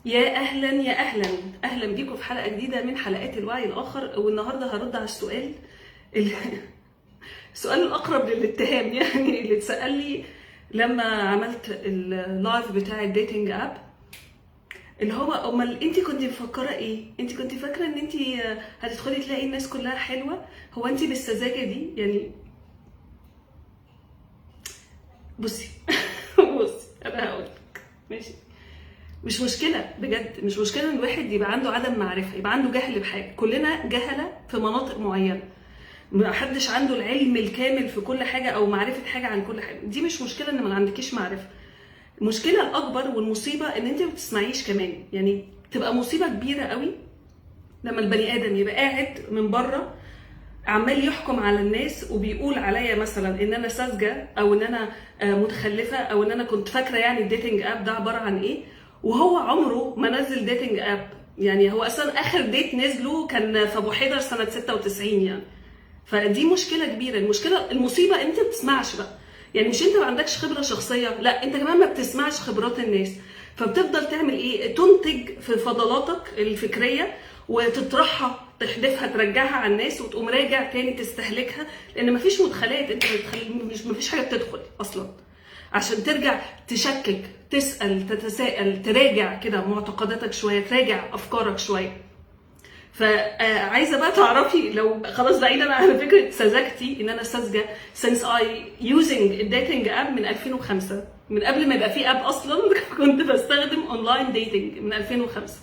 يا اهلا يا اهلا اهلا بيكم في حلقه جديده من حلقات الوعي الاخر. والنهارده هرد على السؤال ال- السؤال الاقرب للاتهام يعني اللي اتسال لي لما عملت اللايف بتاع الديتنج اب، اللي هو امال انت كنت مفكره ايه؟ انت كنت فاكره ان انت هتدخلي تلاقي الناس كلها حلوه؟ هو انت بالسذاجه دي يعني؟ بصي بصي انا هقول لك ماشي. مش مشكلة بجد، مش مشكلة ان الواحد يبقى عنده عدم معرفة، يبقى عنده جهل بحاجة. كلنا جهلة في مناطق معينة، ما حدش عنده العلم الكامل في كل حاجة او معرفة حاجة عن كل حاجة. دي مش مشكلة ان ما عندكيش معرفة. المشكلة الاكبر والمصيبة ان انت ما بتسمعيش كمان. يعني تبقى مصيبة كبيرة قوي لما البني ادم يبقى قاعد من بره عمال يحكم على الناس وبيقول عليا مثلا ان انا ساذجه، او ان انا متخلفه، او ان انا كنت فاكره يعني الديتنج اب ده عباره عن ايه، وهو عمره ما نزل ديتنج اب. يعني هو اصلا اخر ديت نزله كان في ابو حيدر سنه 96 يعني. فدي مشكله كبيره. المصيبه انت ما بتسمعش بقى. يعني مش انت ما عندكش خبره شخصيه، لا انت كمان ما بتسمعش خبرات الناس. فبتفضل تعمل ايه؟ تنتج في فضلاتك الفكريه وتطرحها، تحدفها، ترجعها على الناس، وتقوم راجع تاني تستهلكها. لان مفيش مدخلات، انت مفيش حاجه بتدخل اصلا عشان ترجع تشكك، تسال، تتساءل، تراجع كده معتقداتك شويه، تراجع افكارك شويه. فعايزه بقى تعرفي، لو خلاص بعيدا عن فكره سذاجتي ان انا ساذجه، since I using الديتنج اب من 2005، من قبل ما يبقى في اب اصلا كنت بستخدم اونلاين ديتنج من 2005.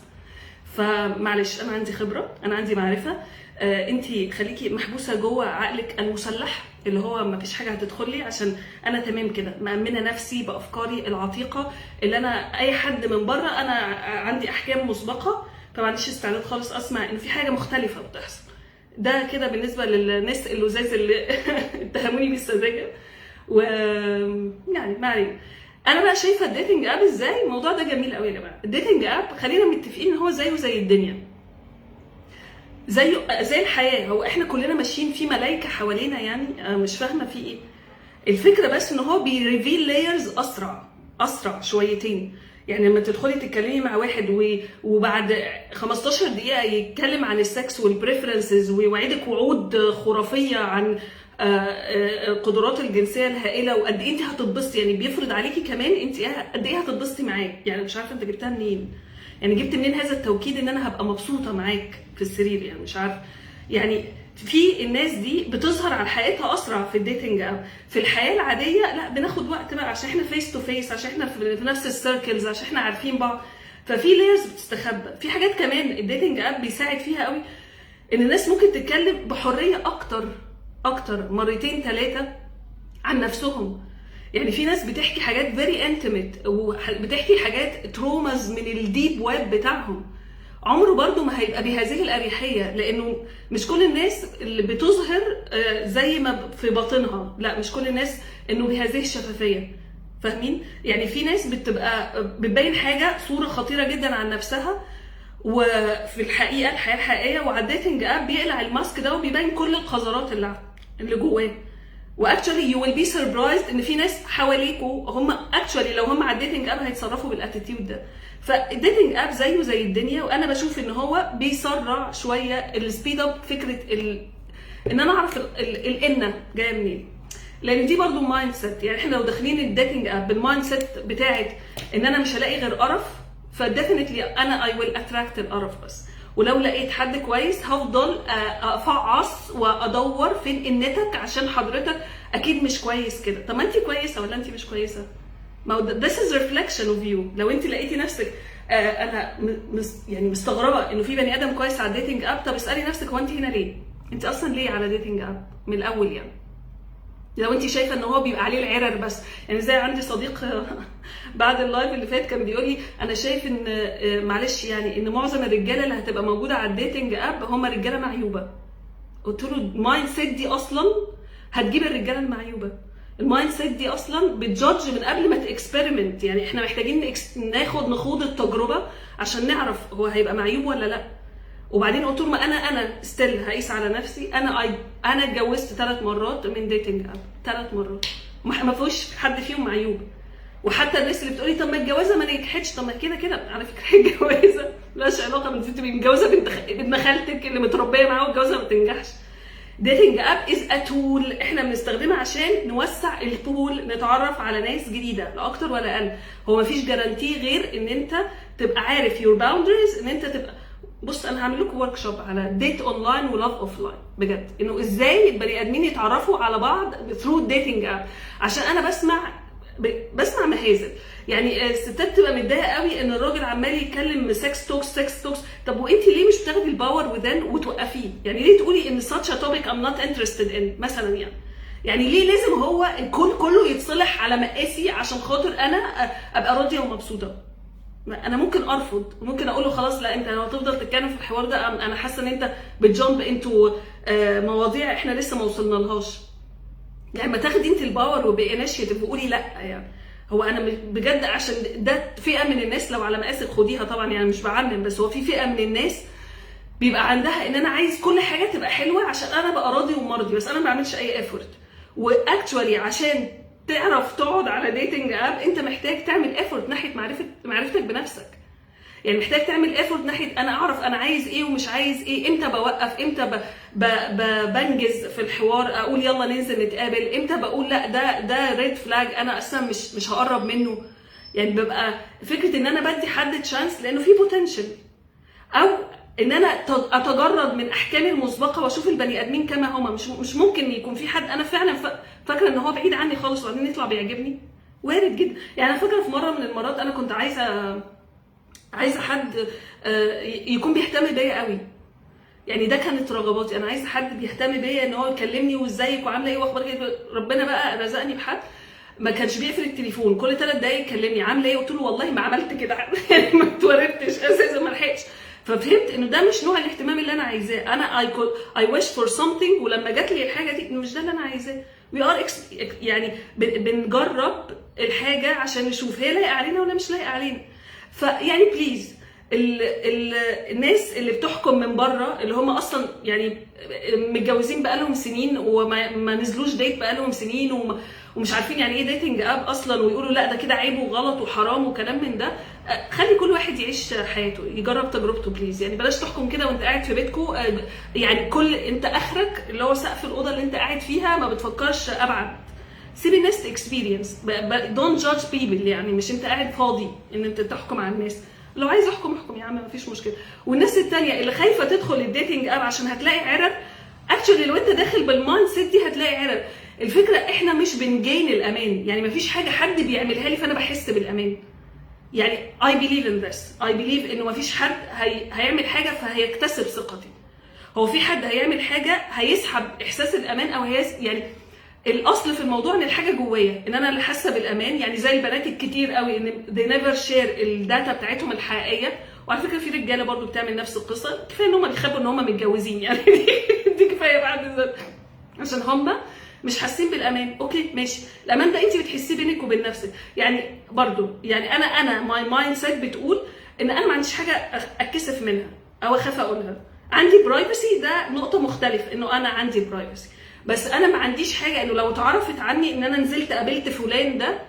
فمعلش انا عندي خبره، انا عندي معرفه. انتي خليكي محبوسه جوه عقلك المسلح اللي هو ما فيش حاجه هتدخلي، عشان انا تمام كده مأمنه نفسي بافكاري العتيقه اللي انا اي حد من بره انا عندي احكام مسبقه، فما عنديش استعداد خالص اسمع ان في حاجه مختلفه بتحصل. ده كده بالنسبه للناس اللزاز اللي اتهموني بالسذاجه. و يعني ما علينا. انا بقى شايفه الديتنج اب ازاي. الموضوع ده جميل قوي يا جماعه. الديتنج اب خلينا متفقين ان هو زيه زي الدنيا، زي الحياه. هو احنا كلنا ماشيين في ملايكه حوالينا يعني. أنا مش فاهمه في ايه الفكره، بس ان هو بيريفيل لايرز اسرع شويتين. يعني لما تدخلي تتكلمي مع واحد وبعد 15 دقيقه يتكلم عن السكس والبريفرنسز ويوعدك وعود خرافيه عن قدرات الجنسيه الهائله وقد ايه انت هتتبسطي. يعني بيفرض عليكي كمان انت قد ايه هتتبسطي معاه. يعني مش عارفه انت جبتها منين، يعني جبت منين هذا التوكيد ان انا هبقى مبسوطه معاك في السرير؟ يعني مش عارفه. يعني في الناس دي بتظهر على حياتها اسرع في الديتنج اب. في الحياه العاديه لا، بناخد وقت بقى عشان احنا فيس تو فيس، عشان احنا في نفس السيركلز، عشان احنا عارفين بعض. ففي لايرز بتستخبى. في حاجات كمان الديتنج اب بيساعد فيها قوي، ان الناس ممكن تتكلم بحريه اكتر مرتين ثلاثه عن نفسهم. يعني في ناس بتحكي حاجات فيري انتيميت، وبتحكي حاجات تروماز من الديب ويب بتاعهم. عمره برضو ما هيبقى بهذه الاريحيه، لانه مش كل الناس اللي بتظهر زي ما في باطنها. لا، مش كل الناس انه بهذه الشفافيه. فاهمين؟ يعني في ناس بتبقى بتبين حاجه، صوره خطيره جدا عن نفسها، وفي الحقيقه الحياه الحقيقيه وعلى الديتنج اب بيقلع الماسك ده وبيبين كل القذرات اللي جواه. واكشولي يو ويل بي سربرايزد ان في ناس حواليكوا هم اكشولي لو هم على الديتنج اب هيتصرفوا بالاتيتيود ده. فالديتنج اب زيه زي الدنيا، وانا بشوف ان هو بيسرع شويه السبيد اب. فكره ان انا اعرف الان جايه منين، لان دي برضو مايند سيت. يعني احنا لو داخلين الديتنج اب بالمايند سيت بتاعت ان انا مش هلاقي غير قرف، فديفينتلي انا اي ويل اتراكت القرف بس. ولو لقيت حد كويس هفضل افعص وادور فين انتك، عشان حضرتك اكيد مش كويس كده. طب ما انت كويسه ولا انت مش كويسه؟ ما هو this is reflection of you. لو انت لقيتي نفسك انا يعني مستغربه انه في بني ادم كويس على الديتنج اب، طب اسالي نفسك هو انت هنا ليه؟ انت اصلا ليه على ديتنج اب من الاول؟ يعني لو انت شايفه ان هو بيبقى عليه العرر بس. يعني زي عندي صديق بعد اللايف اللي فات كان بيقول لي انا شايف ان معلش يعني ان معظم الرجاله اللي هتبقى موجوده على الديتنج اب هم رجاله معيوبه. قلت له المايند سيت دي اصلا هتجيب الرجاله المعيوبه. المايند سيت دي اصلا بتجادج من قبل ما تاكسبيرمنت. يعني احنا محتاجين نخوض التجربه عشان نعرف هو هيبقى معيوب ولا لا. وبعدين قلت له ما انا ستيل هقيس على نفسي. انا اتجوزت 3 مرات من ديتنج اب، 3 مرات ما فيهوش حد فيهم معيوب. وحتى الناس اللي بتقولي طب ما الجوازه ما نجحتش، طب ما كده كده على فكره الجوازه ملهاش علاقه بان انت متجوزه بنت خالتك اللي متربيه معاه والجوازه ما تنجحش. ديتنج اب از ا تول احنا بنستخدمها عشان نوسع البول، نتعرف على ناس جديده لا اكتر ولا اقل. هو مفيش جارانتي غير ان انت تبقى عارف يور باوندريز، ان انت تبقى بص انا هعمل لكم ورك شوب على ديت اونلاين ولاف اوف لاين بجد، انه ازاي البني ادمين يتعرفوا على بعض ثرو ديتنج اب. عشان انا بسمع مهازل، يعني الستات تبقى متضايقه قوي ان الراجل عمال يتكلم سكس توكس. طب وانت ليه مش بتاخدي الباور وذن وتوقفيه؟ يعني ليه تقولي ان such a topic I'm not interested in مثلا؟ يعني ليه لازم هو الكون كله يتصلح على مقاسي عشان خاطر انا ابقى راضيه ومبسوطه؟ انا ممكن ارفض، وممكن اقول له خلاص لا انت لو هتفضل تتكلم في الحوار ده انا حاسه ان انت بتجامب انتوا مواضيع احنا لسه ما وصلنا لهاش. يعني ما تاخدي انت الباور وبانيشيتيف وقولي لا. يعني هو انا بجد عشان ده فئه من الناس لو على مقاسك خديها طبعا، يعني مش بعمم، بس هو في فئه من الناس بيبقى عندها ان انا عايز كل حاجه تبقى حلوه عشان انا بقى راضي ومرضي، بس انا ما بعملش اي افورت. واكشوالي عشان تعرف تقعد على ديتنج اب انت محتاج تعمل افورت ناحيه معرفتك بنفسك. يعني محتاج تعمل افورت ناحيه انا اعرف انا عايز ايه ومش عايز ايه، امتى بوقف، امتى بنجز في الحوار اقول يلا ننزل نتقابل، امتى بقول لا ده ريد فلاج انا اصلا مش هقرب منه. يعني ببقى فكره ان انا بدي حد تشانس لانه في بوتنشال، او ان انا اتجرد من احكامي المسبقه واشوف البني ادمين كما هما. مش ممكن يكون في حد انا فعلا فاكره ان هو بعيد عني خالص وبعدين يطلع بيعجبني، وارد جدا. يعني انا فاكره في مره من المرات انا كنت عايزه حد يكون بيهتم بيا قوي. يعني ده كانت رغباتي، انا عايزه حد بيهتم بيا، ان هو يكلمني وازيك وعامله ايه واخبارك ايه. ربنا بقى رزقني بحد ما كانش بيقفل التليفون، كل 3 دقايق يكلمني عامله ايه، قلت له والله ما عملت كده يعني ما اتولدتش اساسا ما لحقتش. ففهمت انه ده مش نوع الاهتمام اللي انا عايزاه. انا اي ويش فور something، ولما جات لي الحاجه دي مش ده اللي انا عايزاه. يعني بنجرب الحاجه عشان نشوف هي لايقه علينا ولا مش لايقه علينا. فيعني بليز الناس اللي بتحكم من بره، اللي هم اصلا يعني متجوزين بقالهم سنين وما نزلوش ديت بقالهم سنين ومش عارفين يعني ايه ديتنج اب اصلا، ويقولوا لا ده كده عيب وغلط وحرام وكلام من ده. خلي كل واحد يعيش حياته، يجرب تجربته بليز. يعني بلاش تحكم كده وانت قاعد في بيتكو. يعني انت اخرك اللي هو سقف الاوضه اللي انت قاعد فيها، ما بتفكرش ابعد. سيب الناس اكسبيرينس، دونت جادج بيبل. يعني مش انت قاعد فاضي ان انت تحكم على الناس. لو عايز احكم يا عم مفيش مشكله. والناس التانيه اللي خايفه تدخل الديتنج اب عشان هتلاقي عرر، اكشولي لو انت داخل بالمايند سيت دي هتلاقي عرر. الفكره احنا مش بنجين الامان، يعني مفيش حاجه حد بيعملها لي فانا بحس بالامان. يعني I believe in this. I believe انه مفيش حد هيعمل حاجه فهيكتسب ثقتي. هو في حد هيعمل حاجه هيسحب احساس الامان، او يعني الاصل في الموضوع ان الحاجه جوايا، ان انا اللي حاسه بالامان. يعني زي البنات الكتير قوي ان they never share الداتا بتاعتهم الحقيقيه. وعلى فكره في رجاله برضو بتعمل نفس القصه، كفايه ان هم بيخبوا ان هم متجوزين. يعني دي كفايه بعد ذلك، عشان هم مش حاسين بالامان. اوكي ماشي، الامان ده انت بتحسيه بينك وبين نفسك. يعني برضو يعني انا ماي مايند سيت بتقول ان انا ما عنديش حاجه اتكسف منها او اخاف اقولها. عندي برايفسي، ده نقطه مختلفه، انه انا عندي برايفسي. بس انا ما عنديش حاجه انه لو اتعرفت عني ان انا نزلت قابلت فلان ده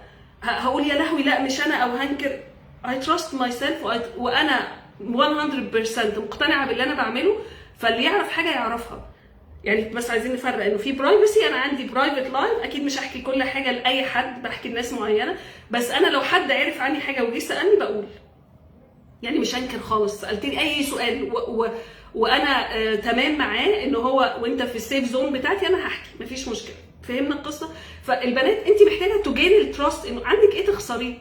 هقول يا لهوي لا مش انا، او هنكر. I trust myself وانا 100% مقتنعه باللي انا بعمله. فاللي يعرف حاجه يعرفها. يعني بس عايزين نفرق انه في برايفسي، انا عندي برايفت لايف، اكيد مش هحكي كل حاجه لاي حد، بحكي لناس معينه. بس انا لو حد عرف عني حاجه وجي سالني بقول، يعني مش هنكر خالص. سالتني اي سؤال وانا تمام معاه انه هو وانت في السيف زون بتاعتي، انا هحكي مفيش مشكله. فهمنا القصه؟ فالبنات انت محتاجه تجين التراست، انه عندك ايه تخسريه.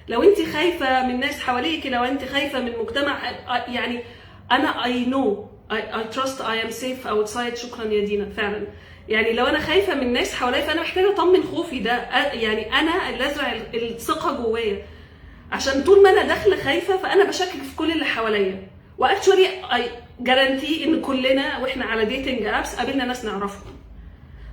لو انت خايفه من ناس حواليك، لو انت خايفه من مجتمع، يعني انا I know I trust I am safe outside. شكرا يا دينا فعلا. يعني لو انا خايفه من ناس حواليا فانا محتاجه اطمن خوفي ده. يعني انا اللي ازرع الثقه جوايا، عشان طول ما انا داخله خايفه فانا بشكك في كل اللي حواليا. واكشولي اي جارانتي ان كلنا واحنا على ديتنج ابس قابلنا ناس نعرفهم،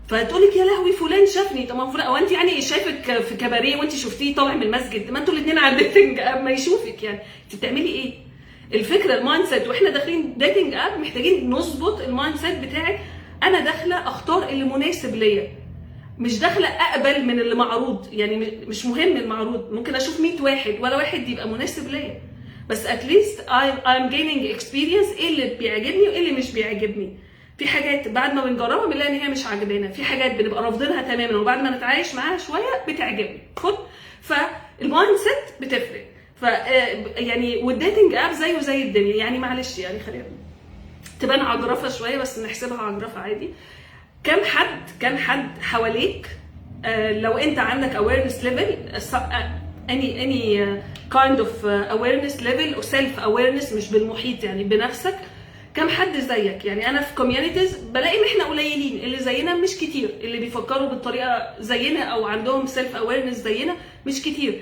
فتقول لك يا لهوي فلان شافني. طب ما فلان، او انت يعني شايفك في كباريه وانت شفتيه طالع من المسجد، ما انتوا الاثنين على الديتنج اب ما يشوفك. يعني انت بتعملي ايه؟ الفكره المايند سيت، واحنا داخلين ديتنج اب محتاجين نظبط المايند سيت بتاعك. انا داخله اختار اللي مناسب ليا، مش داخله اقبل من اللي معروض، يعني مش مهم المعروض، ممكن اشوف 100 واحد ولا واحد يبقى مناسب ليا، بس اتليست I'm gaining experience ايه اللي بيعجبني وايه اللي مش بيعجبني. في حاجات بعد ما بنجربها بنلاقي ان هي مش عاجبانا، في حاجات بنبقى رافضينها تماما وبعد ما نتعايش معاها شويه بتعجبني. خد، فالمايند سيت بتفرق. ف يعني والديتنج اب زيه زي الدنيا، يعني معلش يعني خلينا تبان عجرفه شويه بس نحسبها عجرفه عادي. كم حد حواليك لو انت عندك awareness level any kind of awareness level or self awareness، مش بالمحيط يعني بنفسك، كم حد زيك؟ يعني انا في communities بلاقي ان احنا قليلين، اللي زينا مش كتير، اللي بيفكروا بالطريقه زينا او عندهم self awareness زينا مش كتير.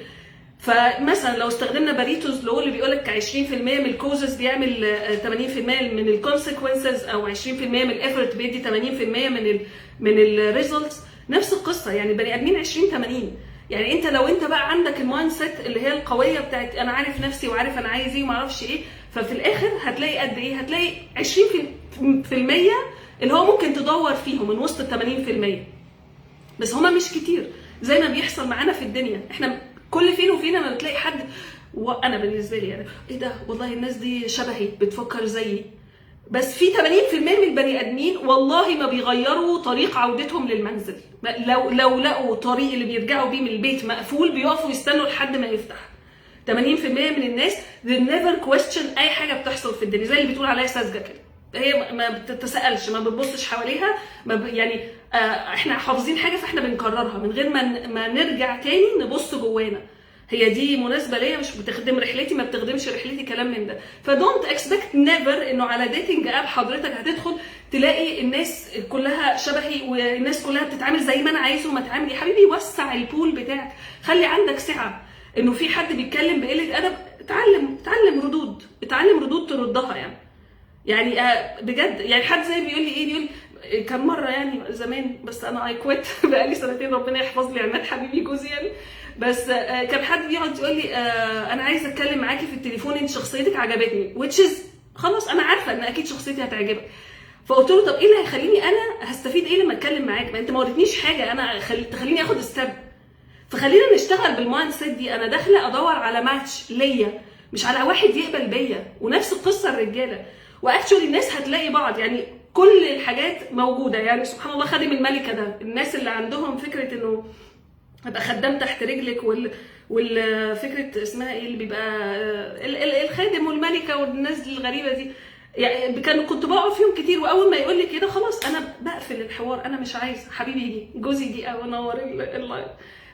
فمثلا لو استخدمنا باريتوز لو اللي بيقولك 20% من الكوزز بيعمل 80% من الكونسيكونسز، او 20% من الافورت بيدي 80% من الريزلتس، نفس القصه. يعني بني ادمين 20 80. يعني انت لو انت بقى عندك المايند سيت اللي هي القويه بتاعت انا عارف نفسي وعارف انا عايز ايه وما اعرفش ايه، ففي الاخر هتلاقي قد ايه؟ هتلاقي 20% اللي هو ممكن تدور فيهم من وسط ال 80%، بس هما مش كتير زي ما بيحصل معانا في الدنيا. احنا كل فين وفين لما بتلاقي حد، وانا بالنسبه لي يعني ايه ده، والله الناس دي شبهي بتفكر زيي، بس في 80% من البني ادمين والله ما بيغيروا طريق عودتهم للمنزل. لو لقوا طريق اللي بيرجعوا بيه من البيت مقفول بيقفوا يستنوا لحد ما يفتح. 80% من الناس they never question اي حاجه بتحصل في الدنيا، زي اللي بتقول عليها ساذجه كده، هي ما بتتسالش، ما بتبصش حواليها، يعني احنا حافظين حاجه فاحنا بنكررها من غير ما نرجع تاني نبص جوانا، هي دي مناسبه ليا، مش بتخدم رحلتي، ما بتخدمش رحلتي، كلام من ده. فدونت اكسبكت نيفر انه على ديتنج اب حضرتك هتدخل تلاقي الناس كلها شبهي والناس كلها بتتعامل زي ما انا عايزه. ما تعامل يا حبيبي، وسع البول بتاعك، خلي عندك سعه. انه في حد بيتكلم بقله ادب، اتعلم ردود تردها يعني بجد. يعني حد زي بيقول لي ايه، بيقول كان مره يعني زمان، بس انا اي كويت بقالي سنتين، ربنا يحفظ لي عماد حبيبي جوزي يعني، بس كان حد بيقعد يقول لي انا عايز اتكلم معاكي في التليفون، انت شخصيتك عجبتني، which is خلاص انا عارفه ان اكيد شخصيتي هتعجبك. فقلت له طب ايه اللي هيخليني انا هستفيد ايه لما اتكلم معاك؟ ما انت ما وريتنيش حاجه انا تخليني اخد ستيب. فخلينا نشتغل بالمايند سيت دي، انا داخله ادور على ماتش ليا، مش على واحد يقبل بيا. ونفس القصه الرجاله، واكشولي الناس هتلاقي بعض، يعني كل الحاجات موجوده. يعني سبحان الله خادم الملكه ده، الناس اللي عندهم فكره انه ابقى خدام تحت رجلك، والفكره اسمها ايه اللي بيبقى الخادم والملكه والناس الغريبه دي، يعني كنت بقع فيهم كتير. واول ما يقول لي كده خلاص انا بقفل الحوار، انا مش عايزه حبيبي يجي جوزي يجي او انور اللايف،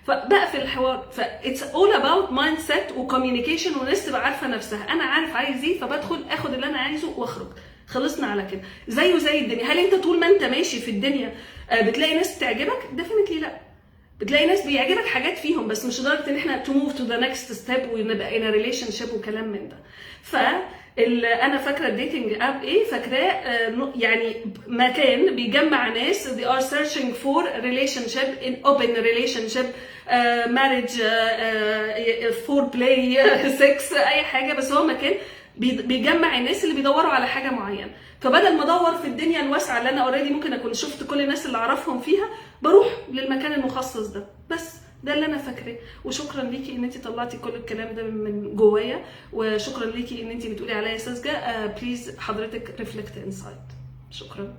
فبقفل الحوار. فاتس اول اباوت مايند سيت وكوميونيكيشن، والناس تبقى عارفه نفسها، انا عارف عايز ايه فبدخل اخد اللي انا عايزه واخرج، خلصنا على كده. زيه زي الدنيا. هل انت طول ما انت ماشي في الدنيا بتلاقي ناس بتعجبك؟ ديفينتلي لا. بتلاقي ناس بيعجبك حاجات فيهم، بس مش لدرجه ان احنا تو موف تو ذا نكست ستيب ونبقى ان ريليشن شيب وكلام من ده. انا فاكره الديتنج اب ايه، فاكراه يعني مكان بيجمع ناس they are searching for relationship in open relationship marriage for play sex اي حاجه، بس هو مكان بيجمع الناس اللي بيدوروا على حاجه معينه. فبدل ما ادور في الدنيا الواسعه اللي انا اوريدي ممكن اكون شفت كل الناس اللي اعرفهم فيها، بروح للمكان المخصص ده. بس ده اللي انا فاكراه. وشكرا ليكي ان انت طلعتي كل الكلام ده من جوايا، وشكرا ليكي ان انت بتقولي عليا ساذجه. بليز حضرتك ريفلكت انسايد. شكرا.